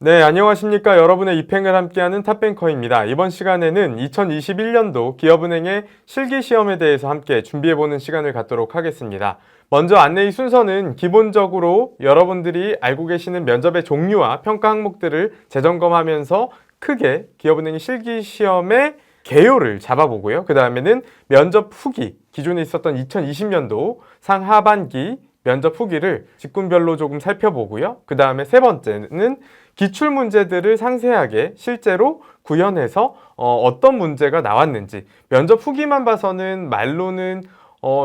네, 안녕하십니까. 여러분의 입행을 함께하는 탑뱅커입니다. 이번 시간에는 2021년도 기업은행의 실기시험에 대해서 함께 준비해보는 시간을 갖도록 하겠습니다. 먼저 안내의 순서는 기본적으로 여러분들이 알고 계시는 면접의 종류와 평가 항목들을 재점검하면서 크게 기업은행의 실기시험의 개요를 잡아보고요. 그 다음에는 면접 후기, 기존에 있었던 2020년도 상하반기 면접 후기를 직군별로 조금 살펴보고요. 그 다음에 세 번째는 기출문제들을 상세하게 실제로 구현해서 어떤 문제가 나왔는지, 면접 후기만 봐서는 말로는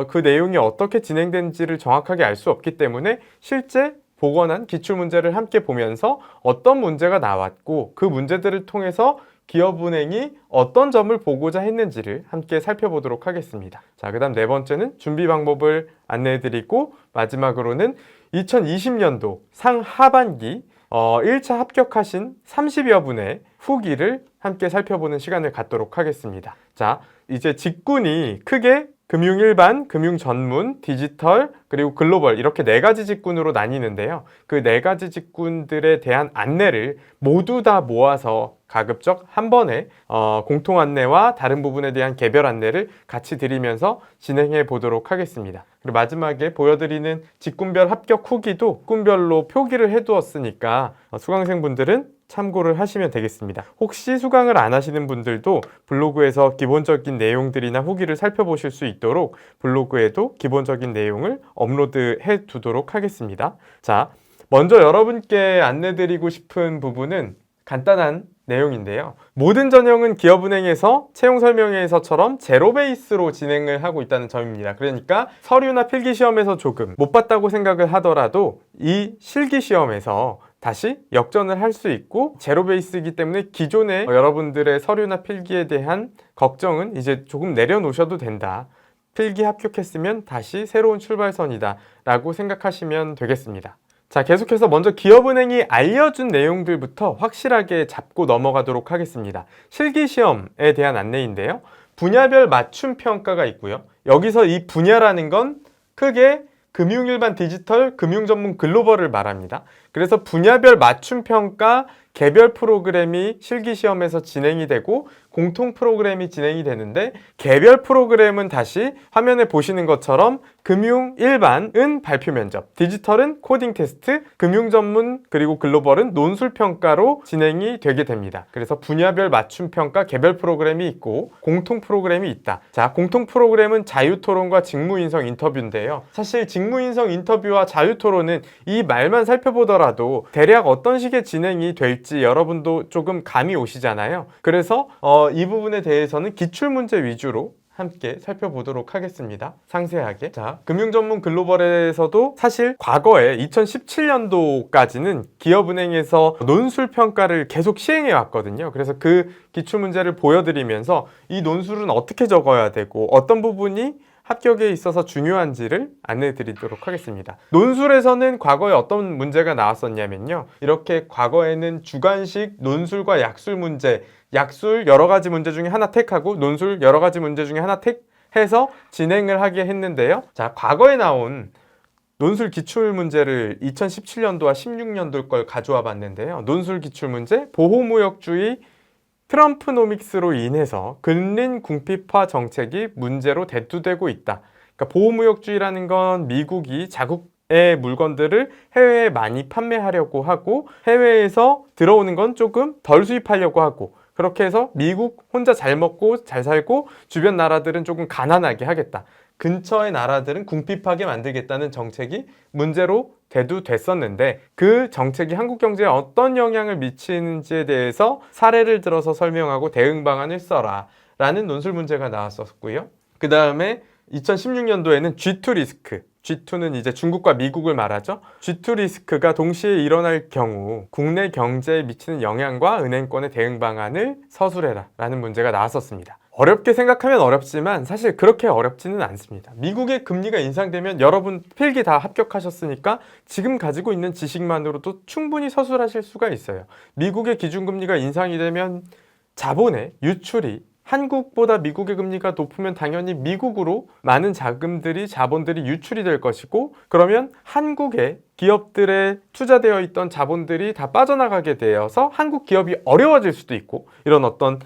그 내용이 어떻게 진행된지를 정확하게 알 수 없기 때문에 실제 복원한 기출문제를 함께 보면서 어떤 문제가 나왔고 그 문제들을 통해서 기업은행이 어떤 점을 보고자 했는지를 함께 살펴보도록 하겠습니다. 자, 그 다음 네 번째는 준비 방법을 안내해드리고 마지막으로는 2020년도 상하반기 1차 합격하신 30여 분의 후기를 함께 살펴보는 시간을 갖도록 하겠습니다. 자, 이제 직군이 크게 금융 일반, 금융 전문, 디지털, 그리고 글로벌 이렇게 네 가지 직군으로 나뉘는데요. 그 네 가지 직군들에 대한 안내를 모두 다 모아서 가급적 한 번에 공통 안내와 다른 부분에 대한 개별 안내를 같이 드리면서 진행해 보도록 하겠습니다. 그리고 마지막에 보여드리는 직군별 합격 후기도 직군별로 표기를 해두었으니까 수강생분들은 참고를 하시면 되겠습니다. 혹시 수강을 안 하시는 분들도 블로그에서 기본적인 내용들이나 후기를 살펴보실 수 있도록 블로그에도 기본적인 내용을 업로드해 두도록 하겠습니다. 자, 먼저 여러분께 안내드리고 싶은 부분은 간단한 내용인데요. 모든 전형은 기업은행에서 채용 설명회에서처럼 제로 베이스로 진행을 하고 있다는 점입니다. 그러니까 서류나 필기시험에서 조금 못 봤다고 생각을 하더라도 이 실기시험에서 다시 역전을 할 수 있고 제로 베이스이기 때문에 기존의 여러분들의 서류나 필기에 대한 걱정은 이제 조금 내려놓으셔도 된다. 필기 합격했으면 다시 새로운 출발선이다 라고 생각하시면 되겠습니다. 자, 계속해서 먼저 기업은행이 알려준 내용들부터 확실하게 잡고 넘어가도록 하겠습니다. 실기시험에 대한 안내인데요. 분야별 맞춤평가가 있고요. 여기서 이 분야라는 건 크게 금융일반 디지털, 금융전문 글로벌을 말합니다. 그래서 분야별 맞춤평가 개별 프로그램이 실기시험에서 진행이 되고 공통 프로그램이 진행이 되는데 개별 프로그램은 다시 화면에 보시는 것처럼 금융 일반은 발표 면접, 디지털은 코딩 테스트, 금융 전문 그리고 글로벌은 논술 평가로 진행이 되게 됩니다. 그래서 분야별 맞춤 평가 개별 프로그램이 있고 공통 프로그램이 있다. 자, 공통 프로그램은 자유 토론과 직무 인성 인터뷰인데요. 사실 직무 인성 인터뷰와 자유 토론은 이 말만 살펴보더라도 대략 어떤 식의 진행이 될지 여러분도 조금 감이 오시잖아요. 그래서 이 부분에 대해서는 기출문제 위주로 함께 살펴보도록 하겠습니다. 상세하게. 자, 금융전문 글로벌에서도 사실 과거에 2017년도까지는 기업은행에서 논술 평가를 계속 시행해 왔거든요. 그래서 그 기출문제를 보여드리면서 이 논술은 어떻게 적어야 되고 어떤 부분이 합격에 있어서 중요한지를 안내 드리도록 하겠습니다. 논술에서는 과거에 어떤 문제가 나왔었냐면요. 이렇게 과거에는 주관식 논술과 약술 문제, 약술 여러 가지 문제 중에 하나 택하고 논술 여러 가지 문제 중에 하나 택해서 진행을 하게 했는데요. 자, 과거에 나온 논술 기출 문제를 2017년도와 16년도 걸 가져와 봤는데요. 논술 기출 문제, 보호무역주의 트럼프노믹스로 인해서 근린 궁핍화 정책이 문제로 대두되고 있다. 그러니까 보호무역주의라는 건 미국이 자국의 물건들을 해외에 많이 판매하려고 하고 해외에서 들어오는 건 조금 덜 수입하려고 하고 그렇게 해서 미국 혼자 잘 먹고 잘 살고 주변 나라들은 조금 가난하게 하겠다. 근처의 나라들은 궁핍하게 만들겠다는 정책이 문제로 대두됐었는데 그 정책이 한국 경제에 어떤 영향을 미치는지에 대해서 사례를 들어서 설명하고 대응 방안을 써라 라는 논술 문제가 나왔었고요. 그 다음에 2016년도에는 G2 리스크, G2는 이제 중국과 미국을 말하죠. G2 리스크가 동시에 일어날 경우 국내 경제에 미치는 영향과 은행권의 대응 방안을 서술해라 라는 문제가 나왔었습니다. 어렵게 생각하면 어렵지만 사실 그렇게 어렵지는 않습니다. 미국의 금리가 인상되면 여러분 필기 다 합격하셨으니까 지금 가지고 있는 지식만으로도 충분히 서술하실 수가 있어요. 미국의 기준금리가 인상이 되면 자본의 유출이 한국보다 미국의 금리가 높으면 당연히 미국으로 많은 자본들이 유출이 될 것이고, 그러면 한국의 기업들에 투자되어 있던 자본들이 다 빠져나가게 되어서 한국 기업이 어려워질 수도 있고, 이런 어떤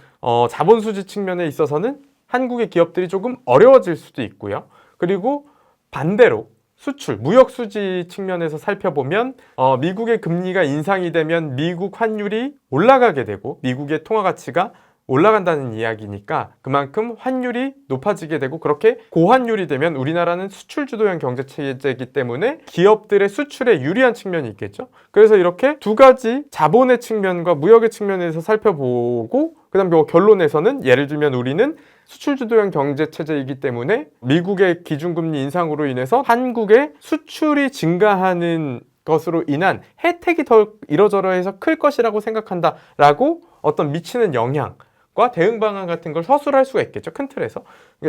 자본 수지 측면에 있어서는 한국의 기업들이 조금 어려워질 수도 있고요. 그리고 반대로 수출, 무역 수지 측면에서 살펴보면 미국의 금리가 인상이 되면 미국 환율이 올라가게 되고 미국의 통화 가치가 올라간다는 이야기니까 그만큼 환율이 높아지게 되고, 그렇게 고환율이 되면 우리나라는 수출 주도형 경제 체제이기 때문에 기업들의 수출에 유리한 측면이 있겠죠. 그래서 이렇게 두 가지 자본의 측면과 무역의 측면에서 살펴보고, 그다음 결론에서는 예를 들면 우리는 수출 주도형 경제 체제이기 때문에 미국의 기준금리 인상으로 인해서 한국의 수출이 증가하는 것으로 인한 혜택이 더 이러저러해서 클 것이라고 생각한다라고 어떤 미치는 영향과 대응 방안 같은 걸 서술할 수가 있겠죠. 큰 틀에서.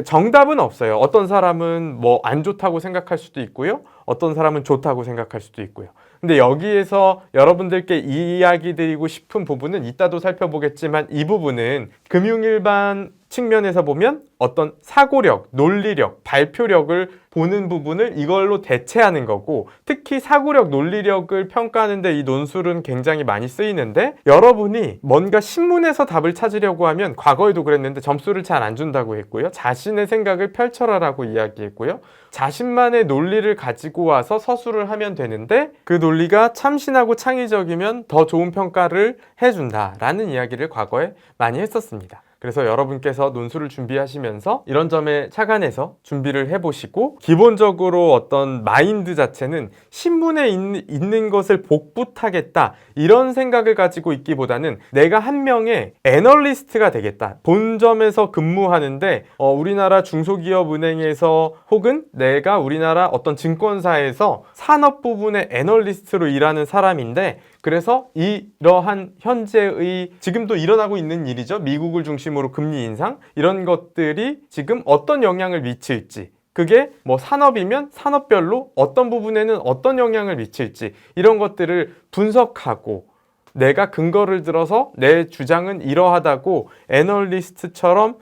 정답은 없어요. 어떤 사람은 뭐 안 좋다고 생각할 수도 있고요. 어떤 사람은 좋다고 생각할 수도 있고요. 근데 여기에서 여러분들께 이야기 드리고 싶은 부분은 이따도 살펴보겠지만, 이 부분은 금융일반 측면에서 보면 어떤 사고력, 논리력, 발표력을 보는 부분을 이걸로 대체하는 거고, 특히 사고력, 논리력을 평가하는데 이 논술은 굉장히 많이 쓰이는데, 여러분이 뭔가 신문에서 답을 찾으려고 하면 과거에도 그랬는데 점수를 잘 안 준다고 했고요. 자신의 생각을 펼쳐라라고 이야기했고요. 자신만의 논리를 가지고 와서 서술을 하면 되는데, 그 논리가 참신하고 창의적이면 더 좋은 평가를 해준다라는 이야기를 과거에 많이 했었습니다. 그래서 여러분께서 논술을 준비하시면서 이런 점에 착안해서 준비를 해보시고, 기본적으로 어떤 마인드 자체는 신문에 있는 것을 복붙하겠다 이런 생각을 가지고 있기보다는 내가 한 명의 애널리스트가 되겠다. 본점에서 근무하는데 우리나라 중소기업은행에서 혹은 내가 우리나라 어떤 증권사에서 산업 부분의 애널리스트로 일하는 사람인데, 그래서 이러한 현재의 지금도 일어나고 있는 일이죠. 미국을 중심으로 금리 인상, 이런 것들이 지금 어떤 영향을 미칠지, 그게 뭐 산업이면 산업별로 어떤 부분에는 어떤 영향을 미칠지, 이런 것들을 분석하고 내가 근거를 들어서 내 주장은 이러하다고 애널리스트처럼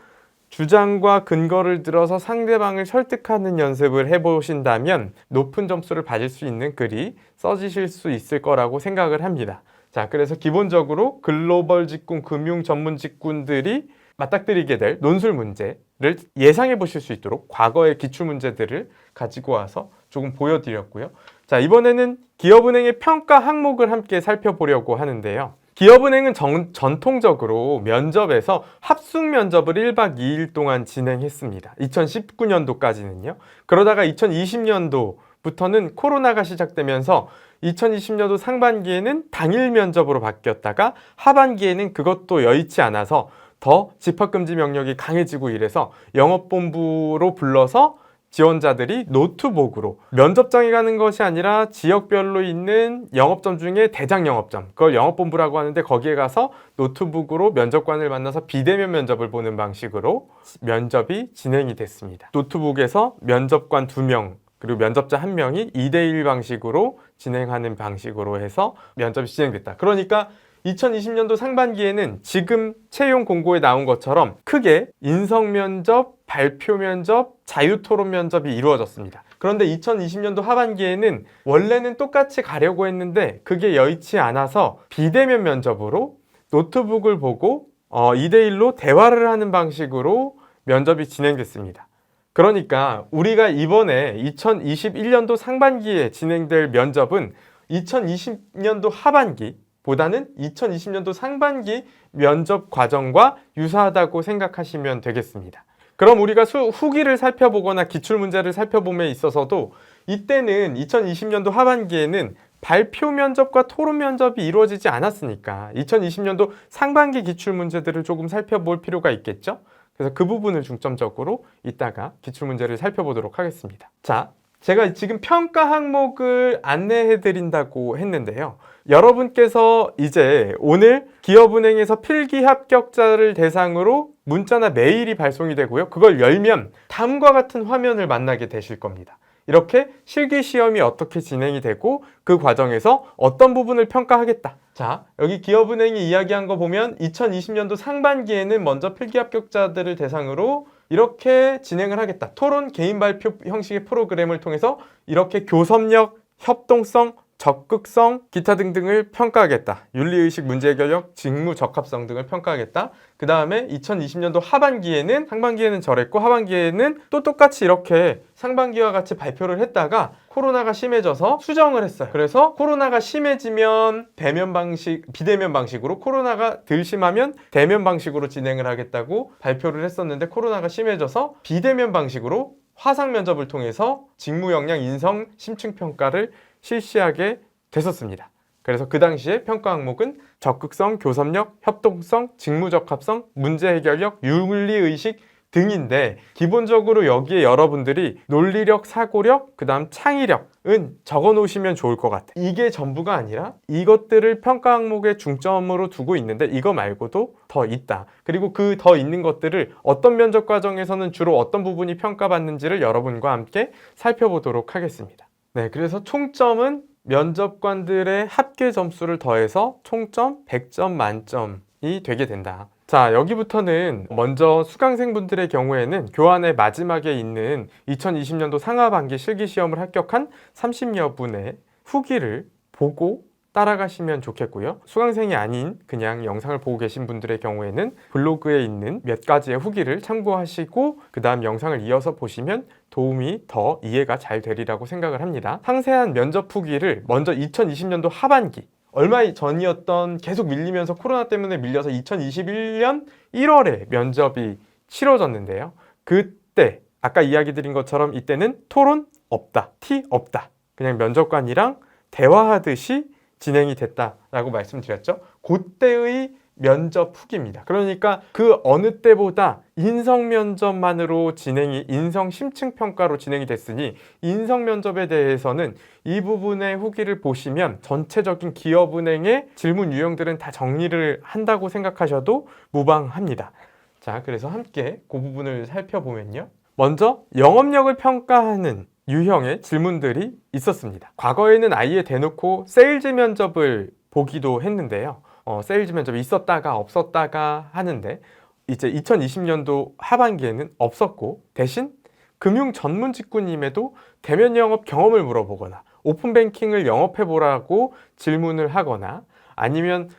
주장과 근거를 들어서 상대방을 설득하는 연습을 해보신다면 높은 점수를 받을 수 있는 글이 써지실 수 있을 거라고 생각을 합니다. 자, 그래서 기본적으로 글로벌 직군, 금융 전문 직군들이 맞닥뜨리게 될 논술 문제를 예상해 보실 수 있도록 과거의 기출 문제들을 가지고 와서 조금 보여드렸고요. 자, 이번에는 기업은행의 평가 항목을 함께 살펴보려고 하는데요. 기업은행은 전통적으로 면접에서 합숙 면접을 1박 2일 동안 진행했습니다. 2019년도까지는요. 그러다가 2020년도부터는 코로나가 시작되면서 2020년도 상반기에는 당일 면접으로 바뀌었다가 하반기에는 그것도 여의치 않아서 더 집합금지 명령이 강해지고 이래서 영업본부로 불러서 지원자들이 노트북으로 면접장에 가는 것이 아니라 지역별로 있는 영업점 중에 대장 영업점, 그걸 영업본부라고 하는데 거기에 가서 노트북으로 면접관을 만나서 비대면 면접을 보는 방식으로 면접이 진행이 됐습니다. 노트북에서 면접관 2명 그리고 면접자 1명이 2대1 방식으로 진행하는 방식으로 해서 면접이 진행됐다. 그러니까 2020년도 상반기에는 지금 채용 공고에 나온 것처럼 크게 인성 면접, 발표 면접, 자유토론 면접이 이루어졌습니다. 그런데 2020년도 하반기에는 원래는 똑같이 가려고 했는데 그게 여의치 않아서 비대면 면접으로 노트북을 보고 2대1로 대화를 하는 방식으로 면접이 진행됐습니다. 그러니까 우리가 이번에 2021년도 상반기에 진행될 면접은 2020년도 하반기 보다는 2020년도 상반기 면접 과정과 유사하다고 생각하시면 되겠습니다. 그럼 우리가 후기를 살펴보거나 기출문제를 살펴봄에 있어서도 이때는 2020년도 하반기에는 발표 면접과 토론 면접이 이루어지지 않았으니까 2020년도 상반기 기출문제들을 조금 살펴볼 필요가 있겠죠? 그래서 그 부분을 중점적으로 이따가 기출문제를 살펴보도록 하겠습니다. 자, 제가 지금 평가 항목을 안내해 드린다고 했는데요. 여러분께서 이제 오늘 기업은행에서 필기 합격자를 대상으로 문자나 메일이 발송이 되고요. 그걸 열면 다음과 같은 화면을 만나게 되실 겁니다. 이렇게 실기시험이 어떻게 진행이 되고 그 과정에서 어떤 부분을 평가하겠다. 자, 여기 기업은행이 이야기한 거 보면 2020년도 상반기에는 먼저 필기 합격자들을 대상으로 이렇게 진행을 하겠다. 토론, 개인 발표 형식의 프로그램을 통해서 이렇게 교섭력, 협동성, 적극성, 기타 등등을 평가하겠다. 윤리의식, 문제 해결력, 직무 적합성 등을 평가하겠다. 그 다음에 2020년도 하반기에는, 상반기에는 저랬고 하반기에는 또 똑같이 이렇게 상반기와 같이 발표를 했다가 코로나가 심해져서 수정을 했어요. 그래서 코로나가 심해지면 대면 방식, 비대면 방식으로, 코로나가 덜 심하면 대면 방식으로 진행을 하겠다고 발표를 했었는데 코로나가 심해져서 비대면 방식으로 화상 면접을 통해서 직무 역량 인성 심층 평가를 실시하게 됐었습니다. 그래서 그 당시에 평가 항목은 적극성, 교섭력, 협동성, 직무적합성, 문제 해결력, 윤리의식 등인데 기본적으로 여기에 여러분들이 논리력, 사고력, 그 다음 창의력은 적어 놓으시면 좋을 것 같아요. 이게 전부가 아니라 이것들을 평가 항목에 중점으로 두고 있는데 이거 말고도 더 있다. 그리고 그 더 있는 것들을 어떤 면접 과정에서는 주로 어떤 부분이 평가받는지를 여러분과 함께 살펴보도록 하겠습니다. 네, 그래서 총점은 면접관들의 합계 점수를 더해서 총점 100점 만점이 되게 된다. 자, 여기부터는 먼저 수강생분들의 경우에는 교환의 마지막에 있는 2020년도 상하반기 실기시험을 합격한 30여 분의 후기를 보고 따라가시면 좋겠고요. 수강생이 아닌 그냥 영상을 보고 계신 분들의 경우에는 블로그에 있는 몇 가지의 후기를 참고하시고 그 다음 영상을 이어서 보시면 도움이 더 이해가 잘 되리라고 생각을 합니다. 상세한 면접 후기를 먼저 2020년도 하반기, 얼마 전이었던 계속 밀리면서 코로나 때문에 밀려서 2021년 1월에 면접이 치러졌는데요. 그때 아까 이야기 드린 것처럼 이때는 토론 없다, 티 없다. 그냥 면접관이랑 대화하듯이 진행이 됐다라고 말씀드렸죠. 그때의 면접 후기입니다. 그러니까 그 어느 때보다 인성 면접만으로 진행이, 인성 심층 평가로 진행이 됐으니 인성 면접에 대해서는 이 부분의 후기를 보시면 전체적인 기업은행의 질문 유형들은 다 정리를 한다고 생각하셔도 무방합니다. 자, 그래서 함께 그 부분을 살펴보면요. 먼저 영업력을 평가하는 유형의 질문들이 있었습니다. 과거에는 아예 대놓고 세일즈 면접을 보기도 했는데요. 세일즈 면접이 있었다가 없었다가 하는데 이제 2020년도 하반기에는 없었고 대신 금융 전문 직군임에도 대면 영업 경험을 물어보거나 오픈뱅킹을 영업해보라고 질문을 하거나 아니면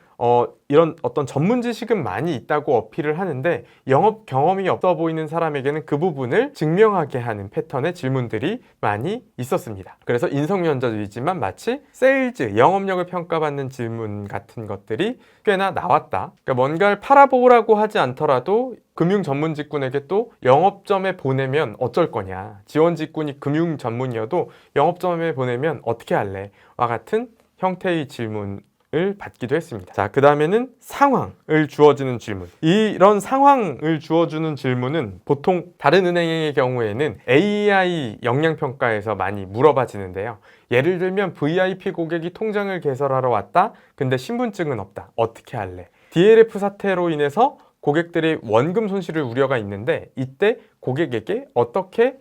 이런 어떤 전문 지식은 많이 있다고 어필을 하는데 영업 경험이 없어 보이는 사람에게는 그 부분을 증명하게 하는 패턴의 질문들이 많이 있었습니다. 그래서 인성 면접이지만 마치 세일즈, 영업력을 평가받는 질문 같은 것들이 꽤나 나왔다. 그러니까 뭔가를 팔아보라고 하지 않더라도 금융 전문 직군에게 또 영업점에 보내면 어쩔 거냐. 지원 직군이 금융 전문이어도 영업점에 보내면 어떻게 할래? 와 같은 형태의 질문 을 받기도 했습니다. 자, 그 다음에는 상황을 주어주는 질문. 이런 상황을 주어주는 질문은 보통 다른 은행의 경우에는 AI 역량평가에서 많이 물어봐지는데요. 예를 들면 VIP 고객이 통장을 개설하러 왔다. 근데 신분증은 없다. 어떻게 할래? DLF 사태로 인해서 고객들이 원금 손실을 우려가 있는데 이때 고객에게 어떻게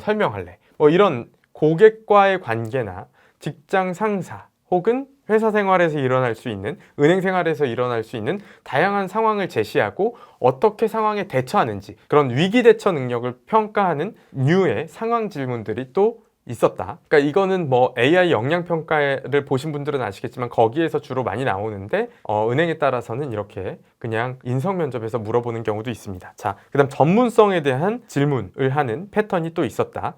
설명할래? 뭐 이런 고객과의 관계나 직장 상사 혹은 회사 생활에서 일어날 수 있는, 은행 생활에서 일어날 수 있는 다양한 상황을 제시하고 어떻게 상황에 대처하는지 그런 위기 대처 능력을 평가하는 류의 상황 질문들이 또 있었다. 그러니까 이거는 뭐 AI 역량 평가를 보신 분들은 아시겠지만 거기에서 주로 많이 나오는데 은행에 따라서는 이렇게 그냥 인성 면접에서 물어보는 경우도 있습니다. 자, 그다음 전문성에 대한 질문을 하는 패턴이 또 있었다.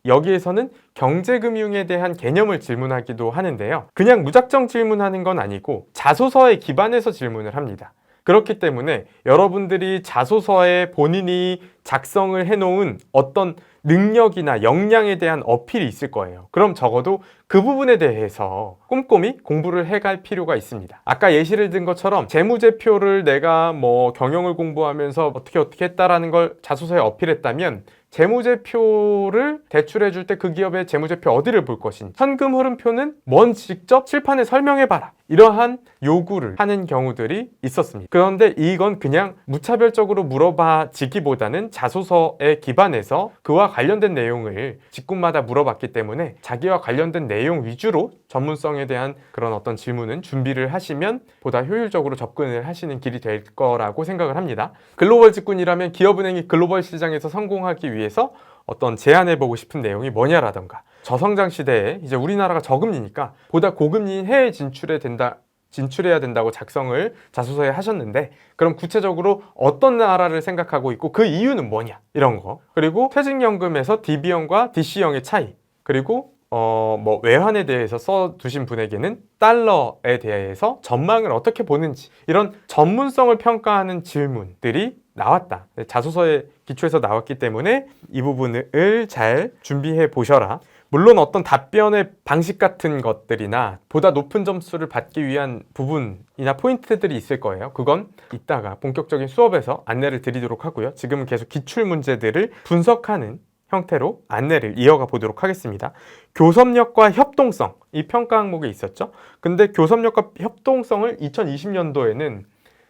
여기에서는 경제금융에 대한 개념을 질문하기도 하는데요. 그냥 무작정 질문하는 건 아니고 자소서에 기반해서 질문을 합니다. 그렇기 때문에 여러분들이 자소서에 본인이 작성을 해놓은 어떤 능력이나 역량에 대한 어필이 있을 거예요. 그럼 적어도 그 부분에 대해서 꼼꼼히 공부를 해갈 필요가 있습니다. 아까 예시를 든 것처럼 재무제표를 내가 뭐 경영을 공부하면서 어떻게 했다라는 걸 자소서에 어필했다면 재무제표를 대출해 줄 때 그 기업의 재무제표 어디를 볼 것인지, 현금 흐름표는 직접 칠판에 설명해 봐라. 이러한 요구를 하는 경우들이 있었습니다. 그런데 이건 그냥 무차별적으로 물어봐지기보다는 자소서에 기반해서 그와 관련된 내용을 직군마다 물어봤기 때문에 자기와 관련된 내용 위주로 전문성에 대한 그런 어떤 질문은 준비를 하시면 보다 효율적으로 접근을 하시는 길이 될 거라고 생각을 합니다. 글로벌 직군이라면 기업은행이 글로벌 시장에서 성공하기 위해서 어떤 제안해보고 싶은 내용이 뭐냐라던가, 저성장 시대에 이제 우리나라가 저금리니까 보다 고금리인 해외 진출해야 된다고 작성을 자소서에 하셨는데, 그럼 구체적으로 어떤 나라를 생각하고 있고 그 이유는 뭐냐, 이런 거. 그리고 퇴직연금에서 DB형과 DC형의 차이, 그리고 외환에 대해서 써두신 분에게는 달러에 대해서 전망을 어떻게 보는지, 이런 전문성을 평가하는 질문들이 나왔다. 자소서에 기초해서 나왔기 때문에 이 부분을 잘 준비해 보셔라. 물론 어떤 답변의 방식 같은 것들이나 보다 높은 점수를 받기 위한 부분이나 포인트들이 있을 거예요. 그건 이따가 본격적인 수업에서 안내를 드리도록 하고요. 지금은 계속 기출 문제들을 분석하는 형태로 안내를 이어가 보도록 하겠습니다. 교섭력과 협동성, 이 평가 항목에 있었죠. 근데 교섭력과 협동성을 2020년도에는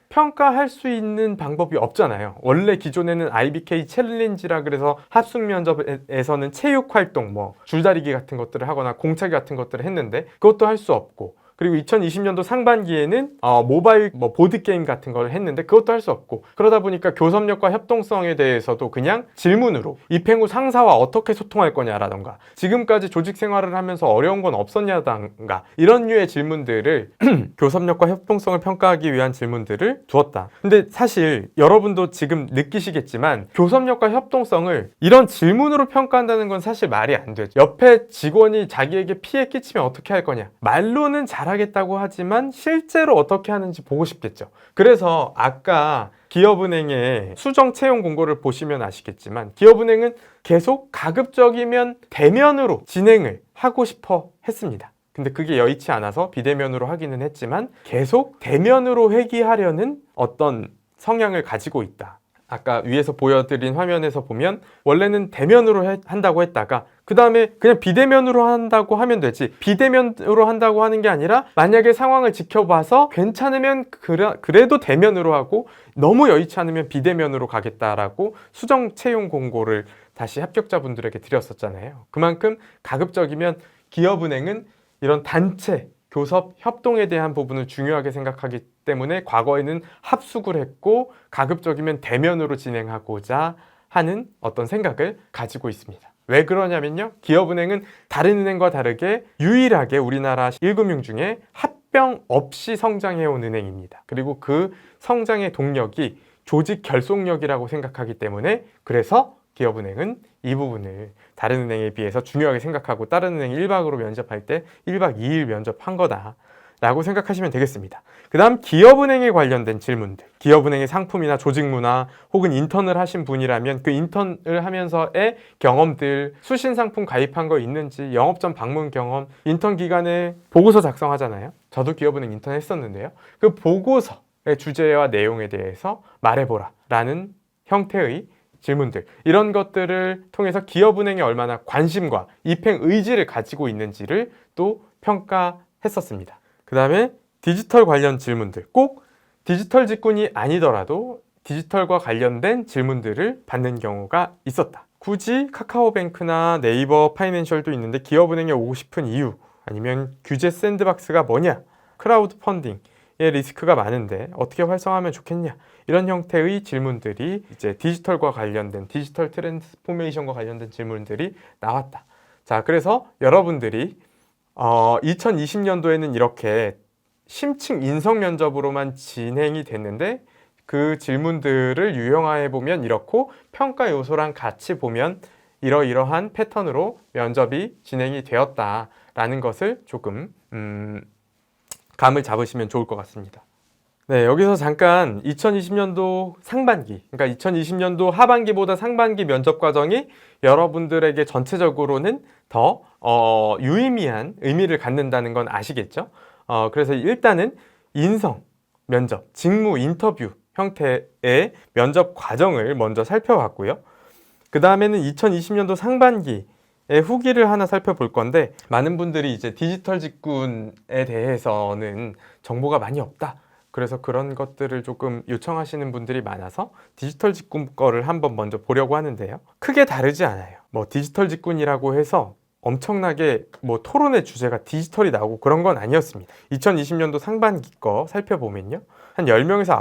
평가할 수 있는 방법이 없잖아요. 원래 기존에는 IBK 챌린지라 그래서 합숙 면접에서는 체육 활동, 줄다리기 같은 것들을 하거나 공차기 같은 것들을 했는데 그것도 할 수 없고, 그리고 2020년도 상반기에는 모바일 보드게임 같은 걸 했는데 그것도 할 수 없고, 그러다 보니까 교섭력과 협동성에 대해서도 그냥 질문으로 입행 후 상사와 어떻게 소통할 거냐라던가, 지금까지 조직 생활을 하면서 어려운 건 없었냐던가, 이런 류의 질문들을 교섭력과 협동성을 평가하기 위한 질문들을 두었다. 근데 사실 여러분도 지금 느끼시겠지만 교섭력과 협동성을 이런 질문으로 평가한다는 건 사실 말이 안 되죠. 옆에 직원이 자기에게 피해 끼치면 어떻게 할 거냐, 말로는 잘하겠다고 하지만 실제로 어떻게 하는지 보고 싶겠죠. 그래서 아까 기업은행의 수정 채용 공고를 보시면 아시겠지만, 기업은행은 계속 가급적이면 대면으로 진행을 하고 싶어 했습니다. 근데 그게 여의치 않아서 비대면으로 하기는 했지만 계속 대면으로 회귀하려는 어떤 성향을 가지고 있다. 아까 위에서 보여드린 화면에서 보면 원래는 대면으로 한다고 했다가 그 다음에 그냥 비대면으로 한다고 하면 되지, 비대면으로 한다고 하는 게 아니라 만약에 상황을 지켜봐서 괜찮으면 그래도 대면으로 하고 너무 여의치 않으면 비대면으로 가겠다라고 수정 채용 공고를 다시 합격자분들에게 드렸었잖아요. 그만큼 가급적이면 기업은행은 이런 단체 교섭, 협동에 대한 부분을 중요하게 생각하기 때문에 과거에는 합숙을 했고 가급적이면 대면으로 진행하고자 하는 어떤 생각을 가지고 있습니다. 왜 그러냐면요, 기업은행은 다른 은행과 다르게 유일하게 우리나라 1금융 중에 합병 없이 성장해온 은행입니다. 그리고 그 성장의 동력이 조직 결속력이라고 생각하기 때문에, 그래서 기업은행은 이 부분을 다른 은행에 비해서 중요하게 생각하고 다른 은행이 1박으로 면접할 때 1박 2일 면접한 거다 라고 생각하시면 되겠습니다. 그 다음 기업은행에 관련된 질문들, 기업은행의 상품이나 조직 문화, 혹은 인턴을 하신 분이라면 그 인턴을 하면서의 경험들, 수신상품 가입한 거 있는지, 영업점 방문 경험, 인턴 기간에 보고서 작성하잖아요. 저도 기업은행 인턴 했었는데요. 그 보고서의 주제와 내용에 대해서 말해보라 라는 형태의 질문들, 이런 것들을 통해서 기업은행에 얼마나 관심과 입행 의지를 가지고 있는지를 또 평가했었습니다. 그 다음에 디지털 관련 질문들, 꼭 디지털 직군이 아니더라도 디지털과 관련된 질문들을 받는 경우가 있었다. 굳이 카카오뱅크나 네이버 파이낸셜도 있는데 기업은행에 오고 싶은 이유, 아니면 규제 샌드박스가 뭐냐, 크라우드 펀딩의 리스크가 많은데 어떻게 활성화하면 좋겠냐, 이런 형태의 질문들이 이제 디지털과 관련된, 디지털 트랜스포메이션과 관련된 질문들이 나왔다. 자, 그래서 여러분들이 2020년도에는 이렇게 심층 인성 면접으로만 진행이 됐는데 그 질문들을 유형화해 보면 이렇고, 평가 요소랑 같이 보면 이러이러한 패턴으로 면접이 진행이 되었다라는 것을 조금 감을 잡으시면 좋을 것 같습니다. 네, 여기서 잠깐 2020년도 상반기, 그러니까 2020년도 하반기보다 상반기 면접 과정이 여러분들에게 전체적으로는 더 유의미한 의미를 갖는다는 건 아시겠죠? 그래서 일단은 인성 면접, 직무 인터뷰 형태의 면접 과정을 먼저 살펴봤고요. 그 다음에는 2020년도 상반기 후기를 하나 살펴볼 건데, 많은 분들이 이제 디지털 직군에 대해서는 정보가 많이 없다. 그래서 그런 것들을 조금 요청하시는 분들이 많아서 디지털 직군 거를 한번 먼저 보려고 하는데요. 크게 다르지 않아요. 뭐 디지털 직군이라고 해서 엄청나게 뭐 토론의 주제가 디지털이 나오고 그런 건 아니었습니다. 2020년도 상반기 거 살펴보면요. 한 10명에서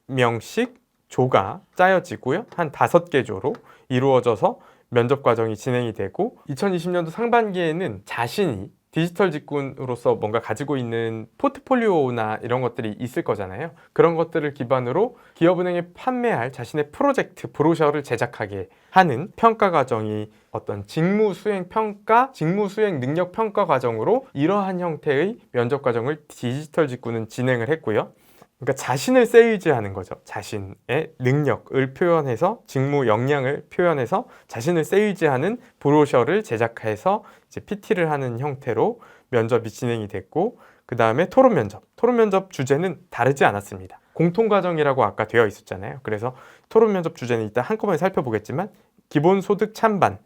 9명씩 조가 짜여지고요. 한 5개 조로 이루어져서 면접 과정이 진행이 되고, 2020년도 상반기에는 자신이 디지털 직군으로서 뭔가 가지고 있는 포트폴리오나 이런 것들이 있을 거잖아요. 그런 것들을 기반으로 기업은행에 판매할 자신의 프로젝트, 브로셔를 제작하게 하는 평가 과정이 어떤 직무 수행 평가, 직무 수행 능력 평가 과정으로 이러한 형태의 면접 과정을 디지털 직군은 진행을 했고요. 그러니까 자신을 세일즈하는 거죠. 자신의 능력을 표현해서, 직무 역량을 표현해서 자신을 세일즈하는 브로셔를 제작해서 이제 PT를 하는 형태로 면접이 진행이 됐고, 그 다음에 토론 면접. 토론 면접 주제는 다르지 않았습니다. 공통 과정이라고 아까 되어 있었잖아요. 그래서 토론 면접 주제는 이따 한꺼번에 살펴보겠지만 기본소득 찬반에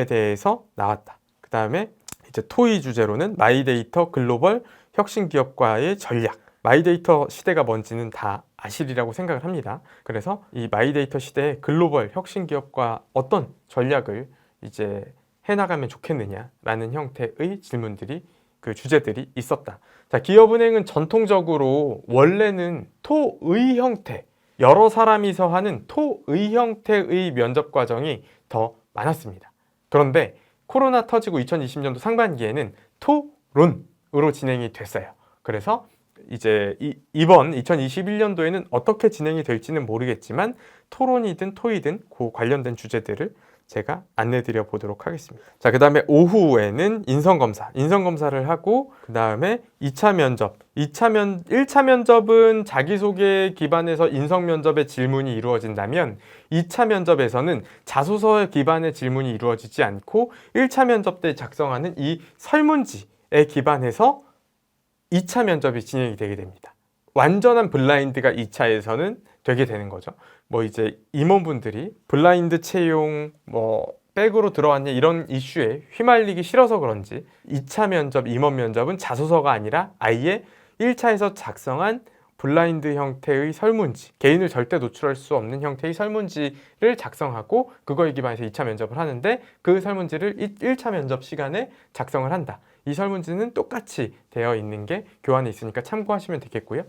대해서 나왔다. 그 다음에 이제 토의 주제로는 마이데이터 글로벌 혁신 기업과의 전략. 마이데이터 시대가 뭔지는 다 아시리라고 생각을 합니다. 그래서 이 마이데이터 시대의 글로벌 혁신 기업과 어떤 전략을 이제 해나가면 좋겠느냐라는 형태의 질문들이, 그 주제들이 있었다. 자, 기업은행은 전통적으로 원래는 토의 형태, 여러 사람이서 하는 토의 형태의 면접 과정이 더 많았습니다. 그런데 코로나 터지고 2020년도 상반기에는 토론으로 진행이 됐어요. 그래서 이제 이번 2021년도에는 어떻게 진행이 될지는 모르겠지만 토론이든 토의든 그 관련된 주제들을 제가 안내 드려 보도록 하겠습니다. 자, 그 다음에 오후에는 인성검사를 하고, 그 다음에 2차 면접. 1차 면접은 자기소개 기반에서 인성면접의 질문이 이루어진다면, 2차 면접에서는 자소서 기반의 질문이 이루어지지 않고 1차 면접 때 작성하는 이 설문지에 기반해서 2차 면접이 진행이 되게 됩니다. 완전한 블라인드가 2차에서는 되게 되는 거죠. 뭐 이제 임원분들이 블라인드 채용 뭐 백으로 들어왔냐 이런 이슈에 휘말리기 싫어서 그런지 2차 면접, 임원 면접은 자소서가 아니라 아예 1차에서 작성한 블라인드 형태의 설문지, 개인을 절대 노출할 수 없는 형태의 설문지를 작성하고 그거에 기반해서 2차 면접을 하는데, 그 설문지를 1차 면접 시간에 작성을 한다. 이 설문지는 똑같이 되어 있는 게 교환에 있으니까 참고하시면 되겠고요.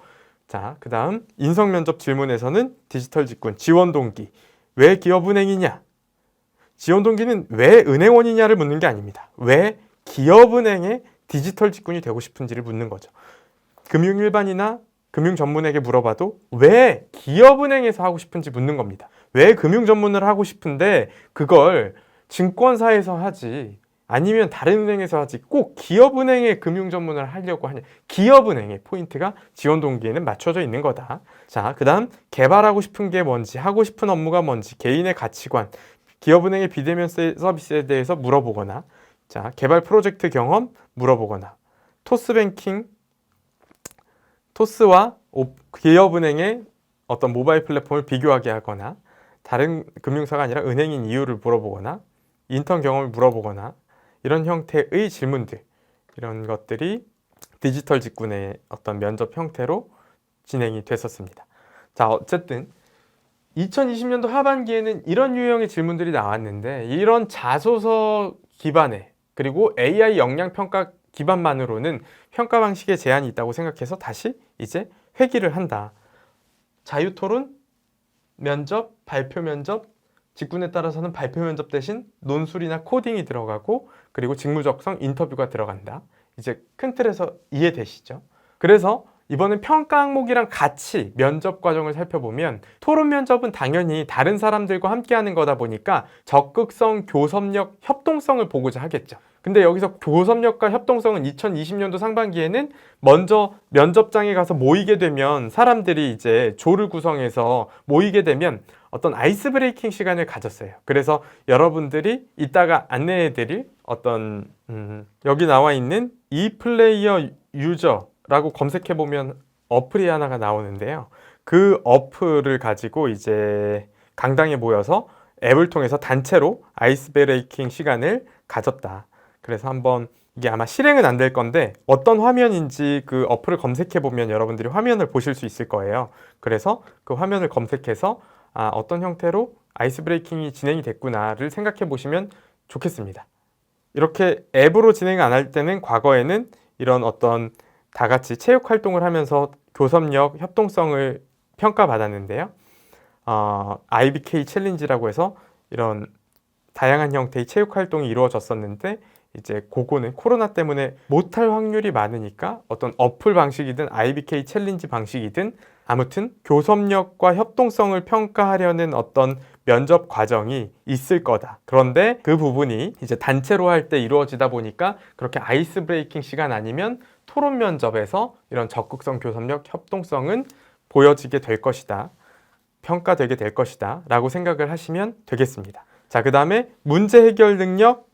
자, 그 다음 인성면접 질문에서는 디지털 직군, 지원 동기. 왜 기업은행이냐? 지원 동기는 왜 은행원이냐를 묻는 게 아닙니다. 왜 기업은행에 디지털 직군이 되고 싶은지를 묻는 거죠. 금융일반이나 금융전문에게 물어봐도 왜 기업은행에서 하고 싶은지 묻는 겁니다. 왜 금융전문을 하고 싶은데 그걸 증권사에서 하지, 아니면 다른 은행에서 하지, 꼭 기업은행에 금융전문을 하려고 하냐. 기업은행의 포인트가 지원 동기에는 맞춰져 있는 거다. 자, 그 다음 개발하고 싶은 게 뭔지, 하고 싶은 업무가 뭔지, 개인의 가치관, 기업은행의 비대면 서비스에 대해서 물어보거나, 자, 개발 프로젝트 경험 물어보거나, 토스뱅킹, 토스와 기업은행의 어떤 모바일 플랫폼을 비교하게 하거나, 다른 금융사가 아니라 은행인 이유를 물어보거나, 인턴 경험을 물어보거나, 이런 형태의 질문들, 이런 것들이 디지털 직군의 어떤 면접 형태로 진행이 됐었습니다. 자, 어쨌든 2020년도 하반기에는 이런 유형의 질문들이 나왔는데, 이런 자소서 기반의, 그리고 AI 역량 평가 기반만으로는 평가 방식에 제한이 있다고 생각해서 다시 이제 회귀를 한다. 자유토론, 면접, 발표 면접, 직군에 따라서는 발표 면접 대신 논술이나 코딩이 들어가고, 그리고 직무적성 인터뷰가 들어간다. 이제 큰 틀에서 이해되시죠? 그래서 이번엔 평가 항목이랑 같이 면접 과정을 살펴보면, 토론 면접은 당연히 다른 사람들과 함께하는 거다 보니까 적극성, 교섭력, 협동성을 보고자 하겠죠. 근데 여기서 교섭력과 협동성은 2020년도 상반기에는 먼저 면접장에 가서 모이게 되면, 사람들이 이제 조를 구성해서 모이게 되면 어떤 아이스 브레이킹 시간을 가졌어요. 그래서 여러분들이 이따가 안내해드릴 어떤 여기 나와 있는 e플레이어 유저라고 검색해보면 어플이 하나가 나오는데요. 그 어플을 가지고 이제 강당에 모여서 앱을 통해서 단체로 아이스 브레이킹 시간을 가졌다. 그래서 한번 이게 아마 실행은 안 될 건데 어떤 화면인지 그 어플을 검색해 보면 여러분들이 화면을 보실 수 있을 거예요. 그래서 그 화면을 검색해서 어떤 형태로 아이스 브레이킹이 진행이 됐구나를 생각해 보시면 좋겠습니다. 이렇게 앱으로 진행 안 할 때는 과거에는 이런 어떤 다 같이 체육 활동을 하면서 교섭력, 협동성을 평가받았는데요. IBK 챌린지라고 해서 이런 다양한 형태의 체육 활동이 이루어졌었는데 이제 그거는 코로나 때문에 못할 확률이 많으니까 어떤 어플 방식이든 IBK 챌린지 방식이든 아무튼 교섭력과 협동성을 평가하려는 어떤 면접 과정이 있을 거다. 그런데 그 부분이 이제 단체로 할 때 이루어지다 보니까 그렇게 아이스 브레이킹 시간 아니면 토론 면접에서 이런 적극성, 교섭력, 협동성은 보여지게 될 것이다. 평가되게 될 것이다. 라고 생각을 하시면 되겠습니다. 자, 그 다음에 문제 해결 능력,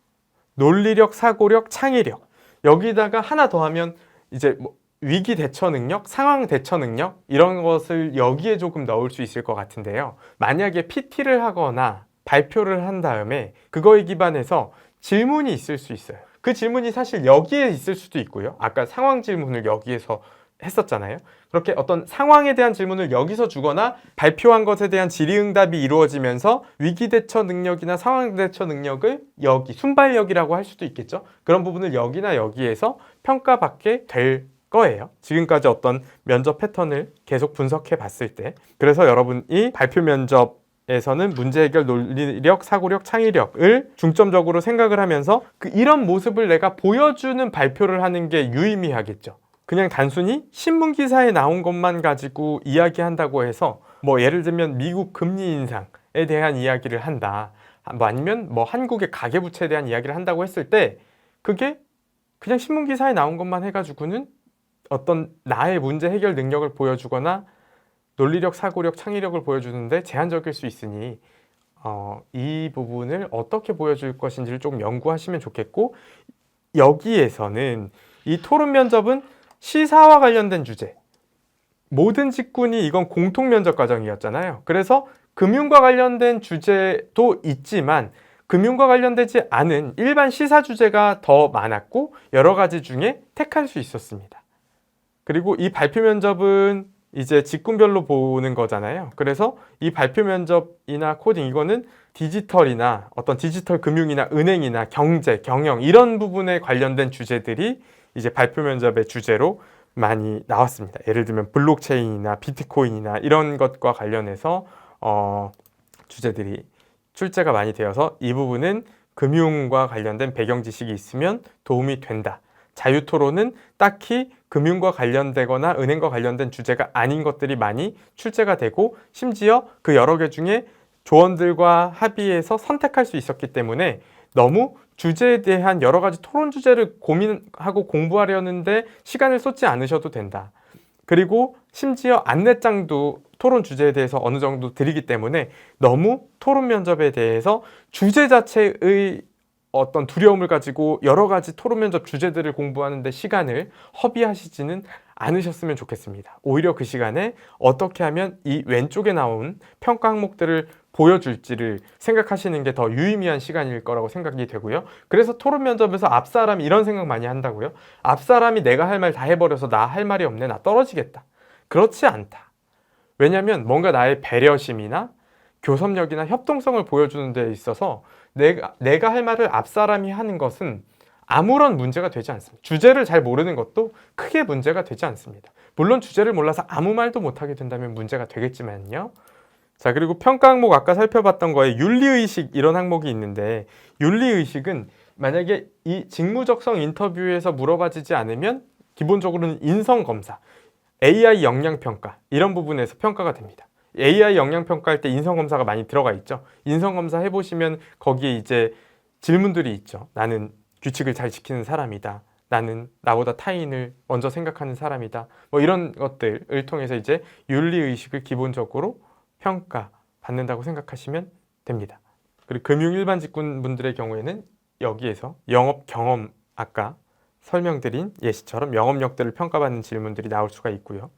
논리력, 사고력, 창의력. 여기다가 하나 더 하면 이제 위기 대처 능력, 상황 대처 능력 이런 것을 여기에 조금 넣을 수 있을 것 같은데요. 만약에 PT를 하거나 발표를 한 다음에 그거에 기반해서 질문이 있을 수 있어요. 그 질문이 사실 여기에 있을 수도 있고요. 아까 상황 질문을 여기에서 했었잖아요. 그렇게 어떤 상황에 대한 질문을 여기서 주거나 발표한 것에 대한 질의응답이 이루어지면서 위기대처 능력이나 상황대처 능력을 여기 순발력이라고 할 수도 있겠죠. 그런 부분을 여기나 여기에서 평가받게 될 거예요. 지금까지 어떤 면접 패턴을 계속 분석해 봤을 때. 그래서 여러분이 발표 면접에서는 문제 해결 논리력, 사고력, 창의력을 중점적으로 생각을 하면서 이런 모습을 내가 보여주는 발표를 하는 게 유의미하겠죠. 그냥 단순히 신문 기사에 나온 것만 가지고 이야기한다고 해서 예를 들면 미국 금리 인상에 대한 이야기를 한다. 아니면 한국의 가계부채에 대한 이야기를 한다고 했을 때 그게 그냥 신문 기사에 나온 것만 해가지고는 어떤 나의 문제 해결 능력을 보여주거나 논리력, 사고력, 창의력을 보여주는데 제한적일 수 있으니 이 부분을 어떻게 보여줄 것인지를 좀 연구하시면 좋겠고, 여기에서는 이 토론 면접은 시사와 관련된 주제, 모든 직군이 이건 공통 면접 과정이었잖아요. 그래서 금융과 관련된 주제도 있지만 금융과 관련되지 않은 일반 시사 주제가 더 많았고 여러 가지 중에 택할 수 있었습니다. 그리고 이 발표 면접은 이제 직군별로 보는 거잖아요. 그래서 이 발표 면접이나 코딩 이거는 디지털이나 어떤 디지털 금융이나 은행이나 경제, 경영 이런 부분에 관련된 주제들이 이제 발표 면접의 주제로 많이 나왔습니다. 예를 들면 블록체인이나 비트코인이나 이런 것과 관련해서 주제들이 출제가 많이 되어서 이 부분은 금융과 관련된 배경 지식이 있으면 도움이 된다. 자유토론은 딱히 금융과 관련되거나 은행과 관련된 주제가 아닌 것들이 많이 출제가 되고 심지어 그 여러 개 중에 조원들과 합의해서 선택할 수 있었기 때문에 너무 주제에 대한 여러 가지 토론 주제를 고민하고 공부하려는데 시간을 쏟지 않으셔도 된다. 그리고 심지어 안내장도 토론 주제에 대해서 어느 정도 드리기 때문에 너무 토론 면접에 대해서 주제 자체의 어떤 두려움을 가지고 여러 가지 토론 면접 주제들을 공부하는데 시간을 허비하시지는 않으셨으면 좋겠습니다. 오히려 그 시간에 어떻게 하면 이 왼쪽에 나온 평가 항목들을 보여줄지를 생각하시는 게 더 유의미한 시간일 거라고 생각이 되고요. 그래서 토론 면접에서 앞사람이 이런 생각 많이 한다고요. 앞사람이 내가 할 말 다 해버려서 나 할 말이 없네, 나 떨어지겠다. 그렇지 않다. 왜냐하면 뭔가 나의 배려심이나 교섭력이나 협동성을 보여주는 데 있어서 내가 할 말을 앞사람이 하는 것은 아무런 문제가 되지 않습니다. 주제를 잘 모르는 것도 크게 문제가 되지 않습니다. 물론 주제를 몰라서 아무 말도 못하게 된다면 문제가 되겠지만요. 자, 그리고 평가 항목 아까 살펴봤던 거에 윤리의식 이런 항목이 있는데, 윤리의식은 만약에 이 직무적성 인터뷰에서 물어봐지지 않으면 기본적으로는 인성검사, AI 역량평가 이런 부분에서 평가가 됩니다. AI 역량평가할 때 인성검사가 많이 들어가 있죠. 인성검사 해보시면 거기에 이제 질문들이 있죠. 나는 규칙을 잘 지키는 사람이다. 나는 나보다 타인을 먼저 생각하는 사람이다. 이런 것들을 통해서 이제 윤리의식을 기본적으로 평가받는다고 생각하시면 됩니다. 그리고 금융 일반 직군 분들의 경우에는 여기에서 영업 경험, 아까 설명드린 예시처럼 영업력들을 평가받는 질문들이 나올 수가 있고요.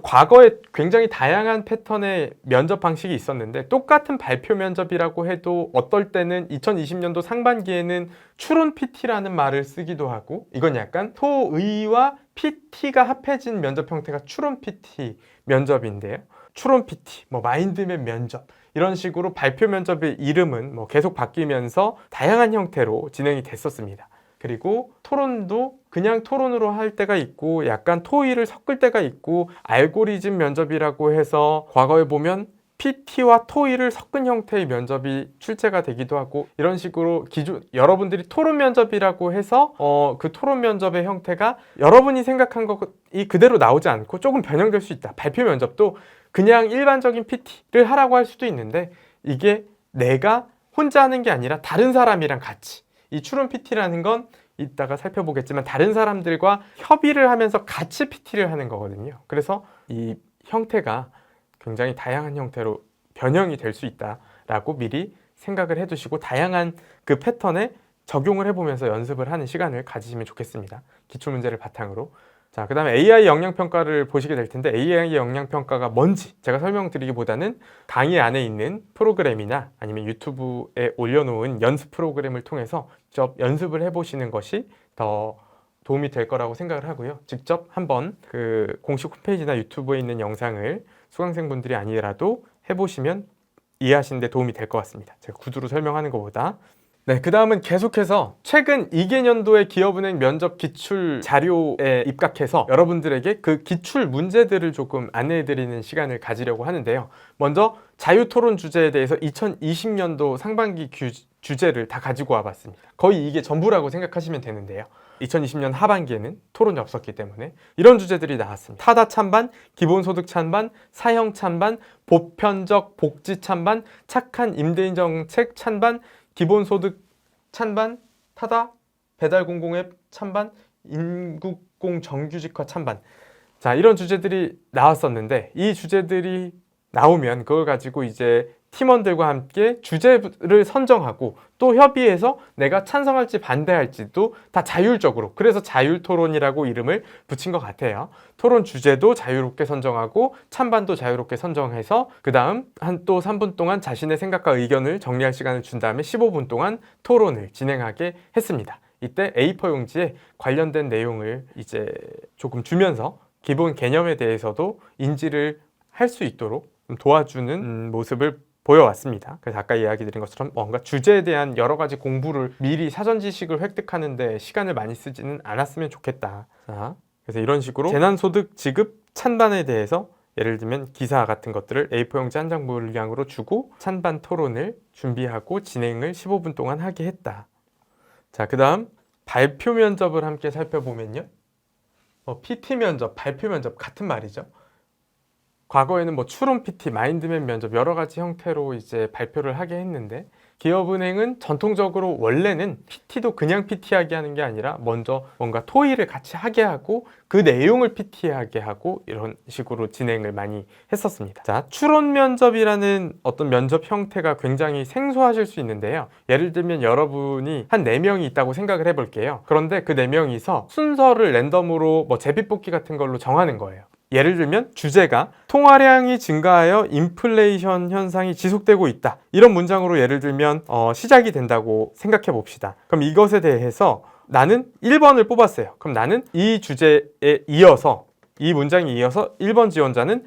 과거에 굉장히 다양한 패턴의 면접 방식이 있었는데 똑같은 발표 면접이라고 해도 어떨 때는 2020년도 상반기에는 추론 PT라는 말을 쓰기도 하고 이건 약간 토의와 PT가 합해진 면접 형태가 추론 PT 면접인데요. 추론 PT, 뭐 마인드맵 면접 이런 식으로 발표 면접의 이름은 뭐 계속 바뀌면서 다양한 형태로 진행이 됐었습니다. 그리고 토론도 그냥 토론으로 할 때가 있고 약간 토의를 섞을 때가 있고 알고리즘 면접이라고 해서 과거에 보면 PT와 토의를 섞은 형태의 면접이 출제가 되기도 하고 이런 식으로 기존 여러분들이 토론 면접이라고 해서 그 토론 면접의 형태가 여러분이 생각한 것이 그대로 나오지 않고 조금 변형될 수 있다. 발표 면접도 그냥 일반적인 PT를 하라고 할 수도 있는데 이게 내가 혼자 하는 게 아니라 다른 사람이랑 같이 이 추론 PT라는 건 이따가 살펴보겠지만 다른 사람들과 협의를 하면서 같이 PT를 하는 거거든요. 그래서 이 형태가 굉장히 다양한 형태로 변형이 될 수 있다라고 미리 생각을 해두시고 다양한 그 패턴에 적용을 해보면서 연습을 하는 시간을 가지시면 좋겠습니다. 기출문제를 바탕으로. 자, 그 다음에 AI 역량평가를 보시게 될 텐데 AI 역량평가가 뭔지 제가 설명드리기보다는 강의 안에 있는 프로그램이나 아니면 유튜브에 올려놓은 연습 프로그램을 통해서 직접 연습을 해보시는 것이 더 도움이 될 거라고 생각을 하고요. 직접 한번 그 공식 홈페이지나 유튜브에 있는 영상을 수강생분들이 아니라도 해보시면 이해하시는 데 도움이 될 것 같습니다. 제가 구두로 설명하는 것보다. 네, 그 다음은 계속해서 최근 2개년도의 기업은행 면접 기출 자료에 입각해서 여러분들에게 그 기출 문제들을 조금 안내해드리는 시간을 가지려고 하는데요. 먼저 자유토론 주제에 대해서 2020년도 상반기 주제를 다 가지고 와봤습니다. 거의 이게 전부라고 생각하시면 되는데요. 2020년 하반기에는 토론이 없었기 때문에 이런 주제들이 나왔습니다. 타다 찬반, 기본소득 찬반, 사형 찬반, 보편적 복지 찬반, 착한 임대인 정책 찬반, 기본소득 찬반, 타다, 배달공공앱 찬반, 인국공 정규직화 찬반. 자, 이런 주제들이 나왔었는데 이 주제들이 나오면 그걸 가지고 이제 팀원들과 함께 주제를 선정하고 또 협의해서 내가 찬성할지 반대할지도 다 자율적으로, 그래서 자율토론이라고 이름을 붙인 것 같아요. 토론 주제도 자유롭게 선정하고 찬반도 자유롭게 선정해서 그 다음 한 또 3분 동안 자신의 생각과 의견을 정리할 시간을 준 다음에 15분 동안 토론을 진행하게 했습니다. 이때 A4 용지에 관련된 내용을 이제 조금 주면서 기본 개념에 대해서도 인지를 할 수 있도록 도와주는 모습을 보여왔습니다. 그래서 아까 이야기 드린 것처럼 뭔가 주제에 대한 여러 가지 공부를 미리 사전 지식을 획득하는데 시간을 많이 쓰지는 않았으면 좋겠다. 자, 그래서 이런 식으로 재난소득 지급 찬반에 대해서 예를 들면 기사 같은 것들을 A4 용지 한 장 분량으로 주고 찬반 토론을 준비하고 진행을 15분 동안 하게 했다. 자, 그 다음 발표 면접을 함께 살펴보면요. PT 면접, 발표 면접 같은 말이죠. 과거에는 뭐 추론 PT, 마인드맵 면접 여러 가지 형태로 이제 발표를 하게 했는데 기업은행은 전통적으로 원래는 PT도 그냥 PT하게 하는 게 아니라 먼저 뭔가 토의를 같이 하게 하고 그 내용을 PT하게 하고 이런 식으로 진행을 많이 했었습니다. 자, 추론 면접이라는 어떤 면접 형태가 굉장히 생소하실 수 있는데요. 예를 들면 여러분이 한 4명이 있다고 생각을 해볼게요. 그런데 그 4명이서 순서를 랜덤으로 뭐 제비뽑기 같은 걸로 정하는 거예요. 예를 들면 주제가 통화량이 증가하여 인플레이션 현상이 지속되고 있다. 이런 문장으로 예를 들면 시작이 된다고 생각해 봅시다. 그럼 이것에 대해서 나는 1번을 뽑았어요. 그럼 나는 이 주제에 이어서 이 문장에 이어서 1번 지원자는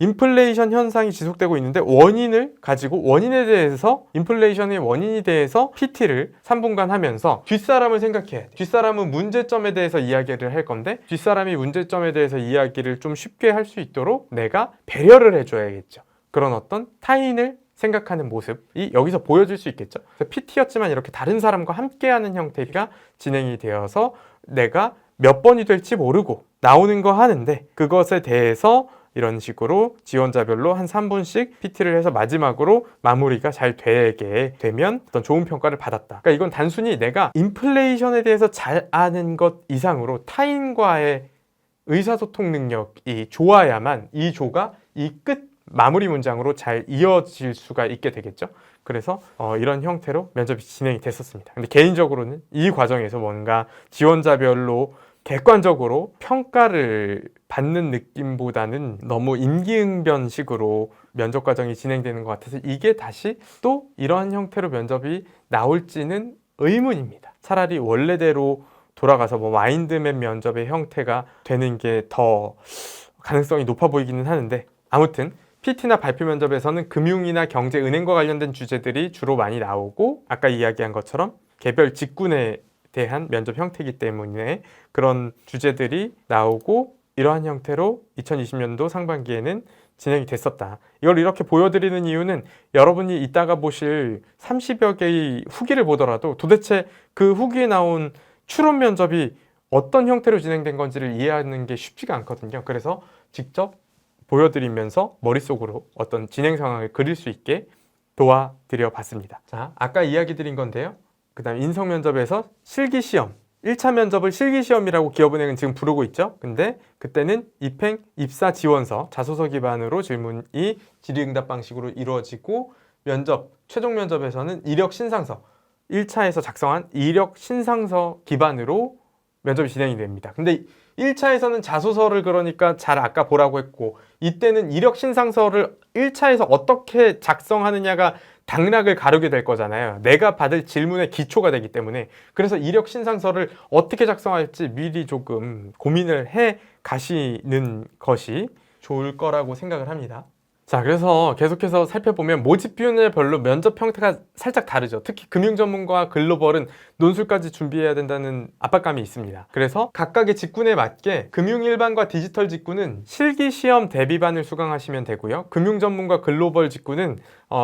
인플레이션 현상이 지속되고 있는데 원인을 가지고 원인에 대해서 인플레이션의 원인에 대해서 PT를 3분간 하면서 뒷사람을 생각해야 돼. 뒷사람은 문제점에 대해서 이야기를 할 건데 뒷사람이 문제점에 대해서 이야기를 좀 쉽게 할 수 있도록 내가 배려를 해줘야겠죠. 그런 어떤 타인을 생각하는 모습이 여기서 보여질 수 있겠죠. PT였지만 이렇게 다른 사람과 함께하는 형태가 진행이 되어서 내가 몇 번이 될지 모르고 나오는 거 하는데 그것에 대해서 이런 식으로 지원자별로 한 3분씩 PT를 해서 마지막으로 마무리가 잘 되게 되면 어떤 좋은 평가를 받았다. 그러니까 이건 단순히 내가 인플레이션에 대해서 잘 아는 것 이상으로 타인과의 의사소통 능력이 좋아야만 이 조가 이 끝 마무리 문장으로 잘 이어질 수가 있게 되겠죠. 그래서 이런 형태로 면접이 진행이 됐었습니다. 근데 개인적으로는 이 과정에서 뭔가 지원자별로 객관적으로 평가를 받는 느낌보다는 너무 임기응변식으로 면접 과정이 진행되는 것 같아서 이게 다시 또 이러한 형태로 면접이 나올지는 의문입니다. 차라리 원래대로 돌아가서 뭐 마인드맵 면접의 형태가 되는 게 더 가능성이 높아 보이기는 하는데, 아무튼 PT나 발표 면접에서는 금융이나 경제, 은행과 관련된 주제들이 주로 많이 나오고, 아까 이야기한 것처럼 개별 직군에 대한 면접 형태이기 때문에 그런 주제들이 나오고, 이러한 형태로 2020년도 상반기에는 진행이 됐었다. 이걸 이렇게 보여드리는 이유는 여러분이 이따가 보실 30여 개의 후기를 보더라도 도대체 그 후기에 나온 추론 면접이 어떤 형태로 진행된 건지를 이해하는 게 쉽지가 않거든요. 그래서 직접 보여드리면서 머릿속으로 어떤 진행 상황을 그릴 수 있게 도와드려 봤습니다. 자, 아까 이야기 드린 건데요. 그 다음 인성 면접에서 실기시험, 1차 면접을 실기시험이라고 기업은행은 지금 부르고 있죠. 근데 그때는 입행, 입사 지원서, 자소서 기반으로 질문이 질의응답 방식으로 이루어지고, 면접, 최종 면접에서는 이력 신상서, 1차에서 작성한 이력 신상서 기반으로 면접이 진행이 됩니다. 근데 1차에서는 자소서를 그러니까 잘 아까 보라고 했고, 이때는 이력 신상서를 1차에서 어떻게 작성하느냐가 당락을 가르게 될 거잖아요. 내가 받을 질문의 기초가 되기 때문에. 그래서 이력 신상서를 어떻게 작성할지 미리 조금 고민을 해 가시는 것이 좋을 거라고 생각을 합니다. 자, 그래서 계속해서 살펴보면 모집균별로 면접 형태가 살짝 다르죠. 특히 금융전문가와 글로벌은 논술까지 준비해야 된다는 압박감이 있습니다. 그래서 각각의 직군에 맞게 금융일반과 디지털 직군은 실기시험 대비반을 수강하시면 되고요. 금융전문가 글로벌 직군은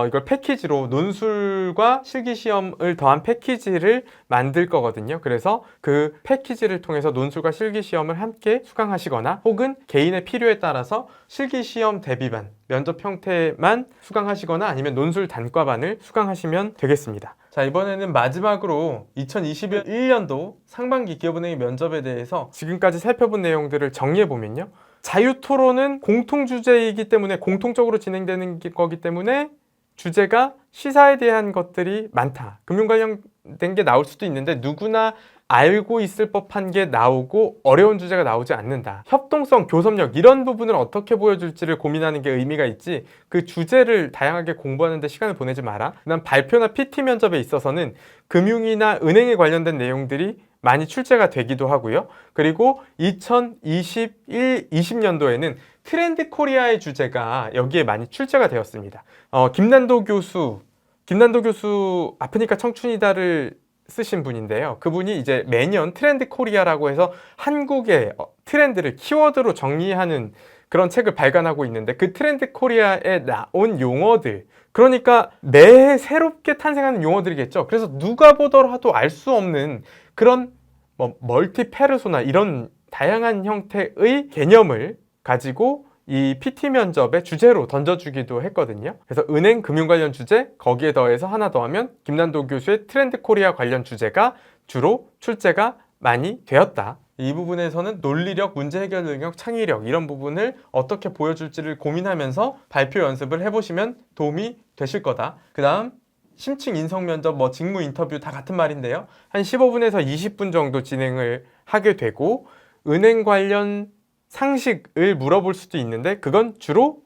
이걸 패키지로 논술과 실기시험을 더한 패키지를 만들 거거든요. 그래서 그 패키지를 통해서 논술과 실기시험을 함께 수강하시거나, 혹은 개인의 필요에 따라서 실기시험 대비반, 면접 형태만 수강하시거나 아니면 논술 단과반을 수강하시면 되겠습니다. 자, 이번에는 마지막으로 2021년도 상반기 기업은행의 면접에 대해서 지금까지 살펴본 내용들을 정리해보면요. 자유토론은 공통주제이기 때문에, 공통적으로 진행되는 거기 때문에 주제가 시사에 대한 것들이 많다. 금융 관련된 게 나올 수도 있는데 누구나 알고 있을 법한 게 나오고 어려운 주제가 나오지 않는다. 협동성, 교섭력 이런 부분을 어떻게 보여줄지를 고민하는 게 의미가 있지, 그 주제를 다양하게 공부하는 데 시간을 보내지 마라. 그다음 발표나 PT 면접에 있어서는 금융이나 은행에 관련된 내용들이 많이 출제가 되기도 하고요. 그리고 2021, 20년도에는 트렌드 코리아의 주제가 여기에 많이 출제가 되었습니다. 김난도 교수 아프니까 청춘이다를 쓰신 분인데요. 그분이 이제 매년 트렌드 코리아라고 해서 한국의 트렌드를 키워드로 정리하는 그런 책을 발간하고 있는데, 그 트렌드 코리아에 나온 용어들, 그러니까 매해 새롭게 탄생하는 용어들이겠죠. 그래서 누가 보더라도 알 수 없는 그런 멀티 페르소나, 이런 다양한 형태의 개념을 가지고 이 PT 면접의 주제로 던져주기도 했거든요. 그래서 은행 금융 관련 주제, 거기에 더해서 하나 더 하면 김난도 교수의 트렌드 코리아 관련 주제가 주로 출제가 많이 되었다. 이 부분에서는 논리력, 문제 해결 능력, 창의력 이런 부분을 어떻게 보여줄지를 고민하면서 발표 연습을 해보시면 도움이 되실 거다. 그 다음 심층 인성 면접, 직무 인터뷰 다 같은 말인데요. 한 15분에서 20분 정도 진행을 하게 되고, 은행 관련 상식을 물어볼 수도 있는데 그건 주로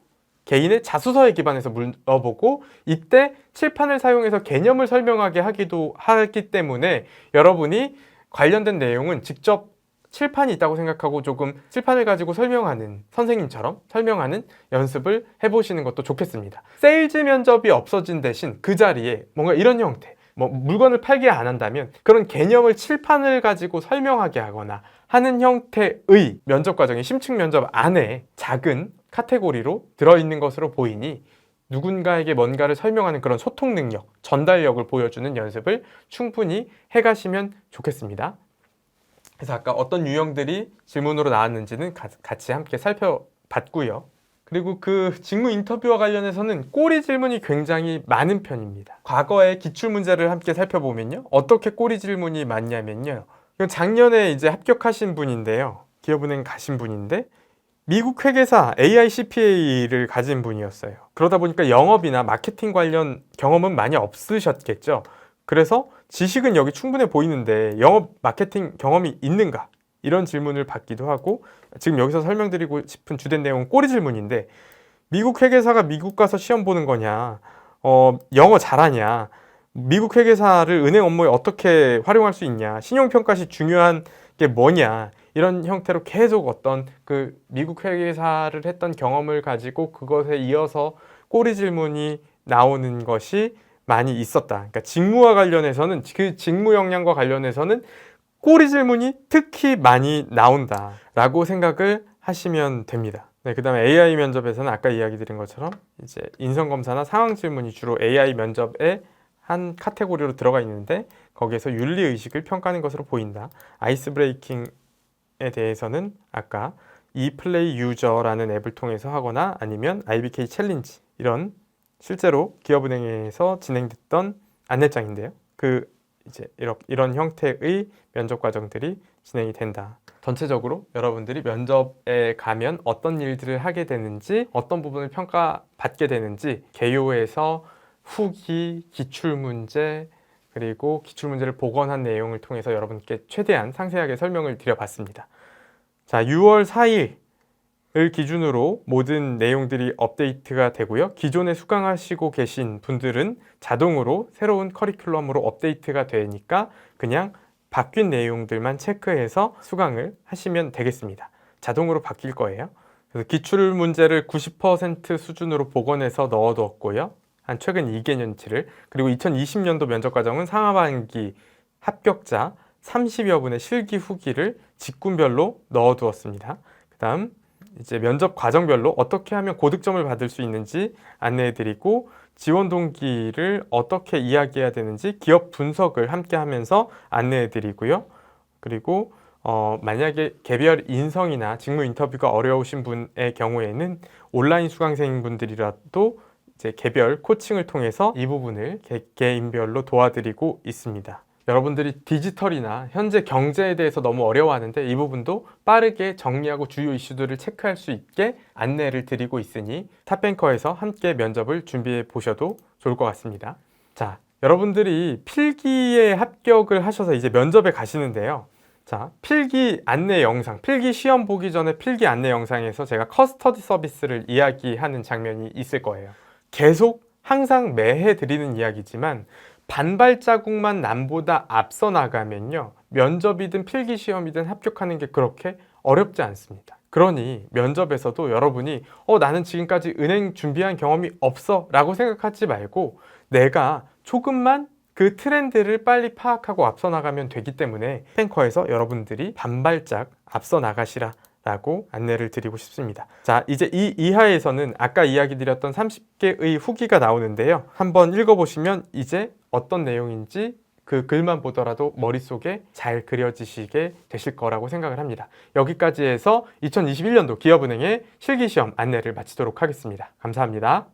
개인의 자소서에 기반해서 물어보고, 이때 칠판을 사용해서 개념을 설명하게 하기도 하기 때문에 여러분이 관련된 내용은 직접 칠판이 있다고 생각하고 조금 칠판을 가지고 설명하는, 선생님처럼 설명하는 연습을 해보시는 것도 좋겠습니다. 세일즈 면접이 없어진 대신 그 자리에 뭔가 이런 형태, 물건을 팔게 안 한다면 그런 개념을 칠판을 가지고 설명하게 하거나 하는 형태의 면접 과정이 심층 면접 안에 작은 카테고리로 들어있는 것으로 보이니 누군가에게 뭔가를 설명하는 그런 소통 능력, 전달력을 보여주는 연습을 충분히 해가시면 좋겠습니다. 그래서 아까 어떤 유형들이 질문으로 나왔는지는 같이 함께 살펴봤고요. 그리고 그 직무 인터뷰와 관련해서는 꼬리 질문이 굉장히 많은 편입니다. 과거의 기출문제를 함께 살펴보면요. 어떻게 꼬리 질문이 많냐면요. 작년에 이제 합격하신 분인데요. 기업은행 가신 분인데 미국 회계사 AICPA를 가진 분이었어요. 그러다 보니까 영업이나 마케팅 관련 경험은 많이 없으셨겠죠. 그래서 지식은 여기 충분해 보이는데 영업 마케팅 경험이 있는가? 이런 질문을 받기도 하고, 지금 여기서 설명드리고 싶은 주된 내용은 꼬리 질문인데, 미국 회계사가 미국 가서 시험 보는 거냐, 영어 잘하냐, 미국 회계사를 은행 업무에 어떻게 활용할 수 있냐, 신용평가 시 중요한 게 뭐냐, 이런 형태로 계속 어떤 그 미국 회계사를 했던 경험을 가지고 그것에 이어서 꼬리 질문이 나오는 것이 많이 있었다. 그러니까 직무와 관련해서는, 그 직무 역량과 관련해서는 꼬리 질문이 특히 많이 나온다라고 생각을 하시면 됩니다. 네, 그 다음에 AI 면접에서는 아까 이야기 드린 것처럼 이제 인성검사나 상황 질문이 주로 AI 면접의 한 카테고리로 들어가 있는데, 거기에서 윤리의식을 평가하는 것으로 보인다. 아이스 브레이킹에 대해서는 아까 e플레이 유저라는 앱을 통해서 하거나 아니면 IBK 챌린지, 이런 실제로 기업은행에서 진행됐던 안내장인데요. 이제 이런 형태의 면접 과정들이 진행이 된다. 전체적으로 여러분들이 면접에 가면 어떤 일들을 하게 되는지, 어떤 부분을 평가받게 되는지, 개요에서 후기, 기출문제, 그리고 기출문제를 복원한 내용을 통해서 여러분께 최대한 상세하게 설명을 드려봤습니다. 자, 6월 4일을 기준으로 모든 내용들이 업데이트가 되고요. 기존에 수강하시고 계신 분들은 자동으로 새로운 커리큘럼으로 업데이트가 되니까 그냥 바뀐 내용들만 체크해서 수강을 하시면 되겠습니다. 자동으로 바뀔 거예요. 그래서 기출 문제를 90% 수준으로 복원해서 넣어두었고요. 한 최근 2개년치를. 그리고 2020년도 면접 과정은 상하반기 합격자 30여 분의 실기 후기를 직군별로 넣어두었습니다. 그 다음 이제 면접 과정별로 어떻게 하면 고득점을 받을 수 있는지 안내해드리고, 지원 동기를 어떻게 이야기해야 되는지 기업 분석을 함께 하면서 안내해드리고요. 그리고 만약에 개별 인성이나 직무 인터뷰가 어려우신 분의 경우에는 온라인 수강생분들이라도 이제 개별 코칭을 통해서 이 부분을 개개인별로 도와드리고 있습니다. 여러분들이 디지털이나 현재 경제에 대해서 너무 어려워하는데, 이 부분도 빠르게 정리하고 주요 이슈들을 체크할 수 있게 안내를 드리고 있으니 탑뱅커에서 함께 면접을 준비해 보셔도 좋을 것 같습니다. 자, 여러분들이 필기에 합격을 하셔서 이제 면접에 가시는데요. 자, 필기 안내 영상, 필기 시험 보기 전에 필기 안내 영상에서 제가 커스터디 서비스를 이야기하는 장면이 있을 거예요. 계속 항상 매해 드리는 이야기지만, 반발자국만 남보다 앞서 나가면요, 면접이든 필기시험이든 합격하는 게 그렇게 어렵지 않습니다. 그러니 면접에서도 여러분이 나는 지금까지 은행 준비한 경험이 없어 라고 생각하지 말고, 내가 조금만 그 트렌드를 빨리 파악하고 앞서 나가면 되기 때문에 탱커에서 여러분들이 반발짝 앞서 나가시라 라고 안내를 드리고 싶습니다. 자, 이제 이 이하에서는 아까 이야기 드렸던 30개의 후기가 나오는데요. 한번 읽어보시면 이제 어떤 내용인지 그 글만 보더라도 머릿속에 잘 그려지시게 되실 거라고 생각을 합니다. 여기까지 해서 2021년도 기업은행의 실기시험 안내를 마치도록 하겠습니다. 감사합니다.